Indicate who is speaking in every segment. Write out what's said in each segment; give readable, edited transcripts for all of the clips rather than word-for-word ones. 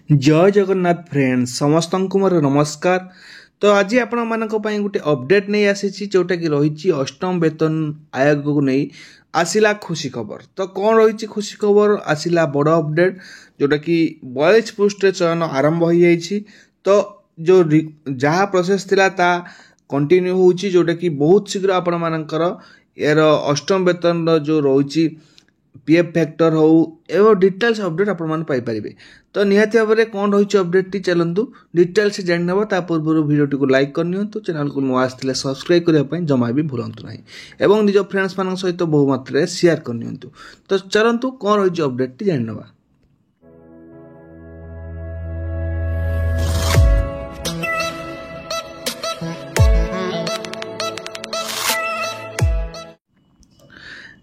Speaker 1: जय जगन्नाथ फ्रेंड्स समस्त को मोर नमस्कार। तो आज आपण मानक पई गुटे अपडेट नहीं आसी जोटा कि रही अष्टम वेतन आयोग को नहीं आसिला खुशी खबर। तो कौन रही खुशी खबर आसिला बड़ अपडेट जोटा कि 42 पोस्ट चयन आरंभ हो जाइए। तो जो जहाँ प्रोसेस थिला ता कंटिन्यू होउची जोटा कि बहुत शीघ्र आपण मानकर यार अष्टम वेतन जो रही पीएफ फैक्टर हो एवं डिटेल्स अपडेट आपण मान पाई परिबे। तो निहाती भाव में कौन रही अपडेट टी चलतु डिटेल्स जानने ता पूर्व वीडियो को लाइक करनी चैनल को नुआ आसते सब्सक्राइब करने जमा भी भूलु ना एवं निज फ्रेंड्स मान सहित बहु मात्रा शेयर करनी। तो चलतु कौन रही अपडेट टी जानवा।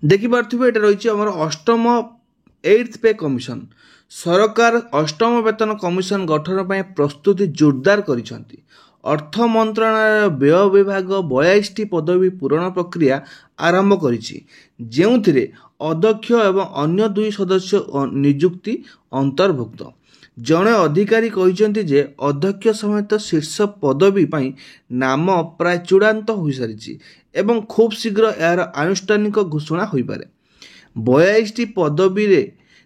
Speaker 1: देखिपे ये रही आम अष्टम 8th पे कमिशन सरकार अष्टम वेतन कमिशन गठन पर प्रस्तुति जोरदार करिसेंती। अर्थ मंत्रालय व्यय विभाग 42टी पदवी पूरण प्रक्रिया आरंभ करिछि जेउथिरे अध्यक्ष एवं अन्य 2 सदस्य नियुक्ति अंतर्भुक्त। जड़े अधिकारी कहिसेंती जे अध्यक्ष समेत शीर्ष पदवी पई नाम प्राय चूड़ांत हो सारी एवं खूब शीघ्र यार आनुष्ठानिक घोषणा हो पारे। 42टी पदवी रे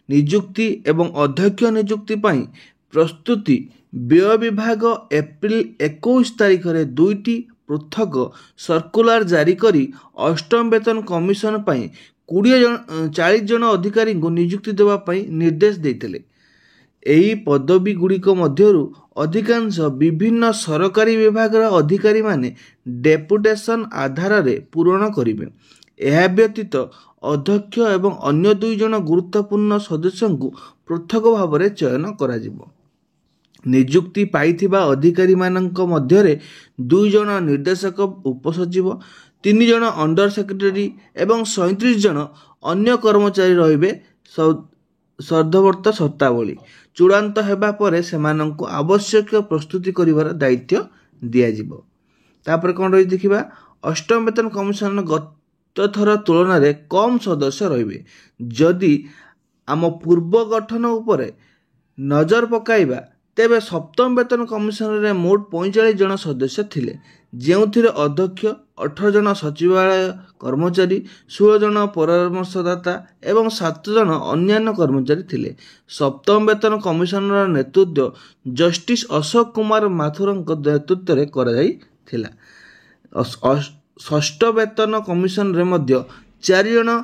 Speaker 1: नियुक्ति एवं अध्यक्ष नियुक्ति पई प्रस्तुति व्यय विभाग एप्रिल 21 तारीख रे 2टी पृथक सर्कुलर जारी करी अष्टम वेतन कमिशन पई 40 जन अधिकारी को नियुक्ति देवा पई निर्देश देइतले। एही पदवी गुड़िक मध्यरु अधिकांश विभिन्न सरकारी विभाग अधिकारी माने डेपुटेशन आधार रे पूरण करिवे। यह व्यतीत अध्यक्ष एवं अन्य 2 जन गुरुत्वपूर्ण सदस्य को पृथक भाव में चयन करा जिवो। नियुक्ति पाइथिबा अधिकारी मानक मध्यरे 2 जन निर्देशक उपसचिव 3 जन अंडर सेक्रेटरी एवं 37 जन अन्य कर्मचारी रहिबे। सद्धवर्त शर्तावली चूड़ांत हेबा परे सेमानंकु आवश्यक प्रस्तुति करिवार दायित्व दिया जिवो। तापर कोन रही देखिबा अष्टम वेतन कमिशन गत थर तुलन में कम सदस्य रहिबे। जदि आम पूर्व गठन उपरे नजर पकाइबा तेबे सप्तम वेतन कमिशन रे मोट 45 जन सदस्य थिले जेउथिरे अध्यक्ष 18 जन सचिवालय कर्मचारी 16 जन परामर्शदाता एवं 7 जन अन्य कर्मचारी थिले। सप्तम वेतन कमिशन नेतृत्व जस्टिस अशोक कुमार माथुर नेतृत्व में कराइथिला। षष्ठ वेतन कमिशन रे मध्य 4 जन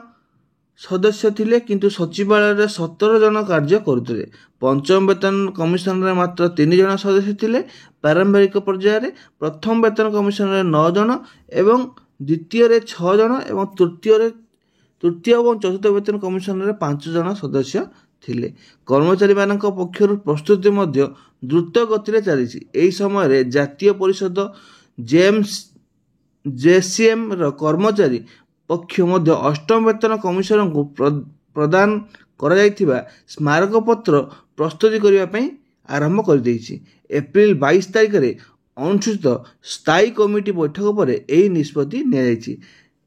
Speaker 1: सदस्य थिले किंतु सचिवालय रे 17 जन कार्य करुथिले। पंचम वेतन कमिशन रे मात्र 3 जन सदस्य थिले प्रारंभिक पर्याय रे। प्रथम वेतन कमिशन रे 9 जन एवं द्वितीय रे 6 जन एवं तृतीय और चतुर्थ वेतन कमिशन रे 5 जन सदस्य थिले। कर्मचारी मानक पक्षरु प्रस्तुति मध्य द्रुत गति रे चलीछि। एही समय रे जातीय परिषद जेसीएम रो कर्मचारी पक्ष मध्य अष्टम वेतन कमिशन को प्रदान करा जायथिबा स्मारक पत्र प्रस्तुति करिवा पई आरंभ कर देइछि। एप्रिल 22 तारिख रे अनुष्ठित स्थायी कमिटी बैठक पर एही निष्पत्ति निया जायछि।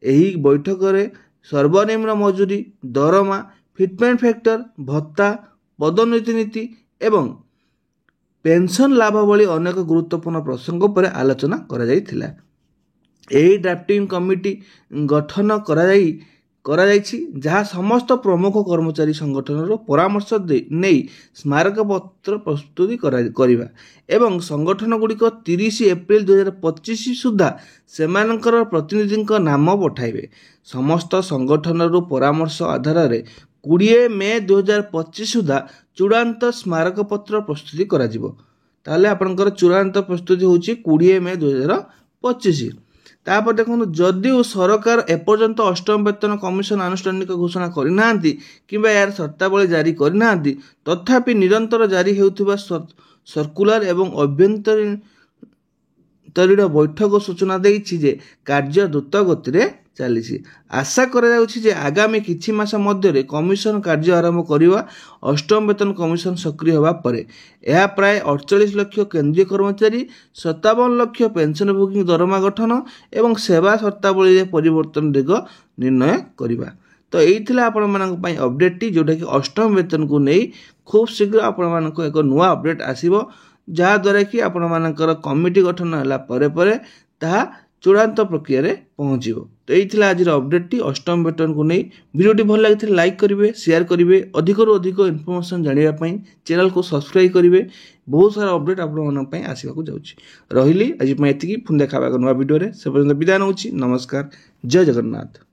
Speaker 1: एही बैठक रे सर्वनिम्न मजूरी दरमा फिटमेंट फैक्टर भत्ता पदोन्नति नीति एवं पेंशन लाभ भली अनेक गुरुत्वपूर्ण प्रसंग पर आलोचना करा जायथिला। एही ड्राफ्टिंग कमिटी गठन करा जायछि जहाँ समस्त प्रमुख कर्मचारी संगठन परामर्श नहीं स्मारक पत्र प्रस्तुति करिबा एवं संगठन गुड़िक 30 एप्रिल 2025 सुधा सेमानकर प्रतिनिधि नाम पठाइबे। समस्त संगठन परामर्श आधार रे 20 मे 2025 सुधा चूड़ांत स्मारक पत्र प्रस्तुति करा जिवो। ताले आपनकर चूड़ांत प्रस्तुति होची 20 मे 2025। तापर देखो जदिव सरकार एपर्यंत अष्टम वेतन कमिशन आनुष्ठानिक घोषणा करना कि यार शर्तावली जारी करना तथापि निरंतर जारी होउथिबा सर्कुलर एवं अभ्यंतरीण बैठक सूचना देइछि जे कार्य द्रुत गति रे चली। आशा करा जाउछि जे आगामी किछि मास मध्य कमिशन कार्य आरंभ करिवा। अष्टम वेतन कमिशन सक्रिय होगा परे यह प्राय 48 लाख केंद्रीय कर्मचारी 57 लाख पेंशनभोगी दरमा गठन एवं सेवा शर्तावली परिवर्तन दिग निर्णय करिवा। तो यही आपण मानक अपडेट टी जोटा कि अष्टम वेतन को नहीं खूब शीघ्र आपको एक नुआ अपडेट आसीबो जहाँद्वारा कि आपणकर कमिटी गठन होला परे ताहा चूड़ांत प्रक्रिया रे पहुँचो। तो यही आज अपडेट अष्टम वेतन को नहीं वीडियो भल लगी लाइक करेंगे शेयर करेंगे अधिक अधिक इनफॉरमेशन जानापी चैनल को सब्सक्राइब करेंगे। बहुत सारा अपडेट आपको आसवाक जाऊँगी रही आज ये पुणी देखा नुआ वीडियो से पर्यटन विदाय नौची। नमस्कार, जय जगन्नाथ।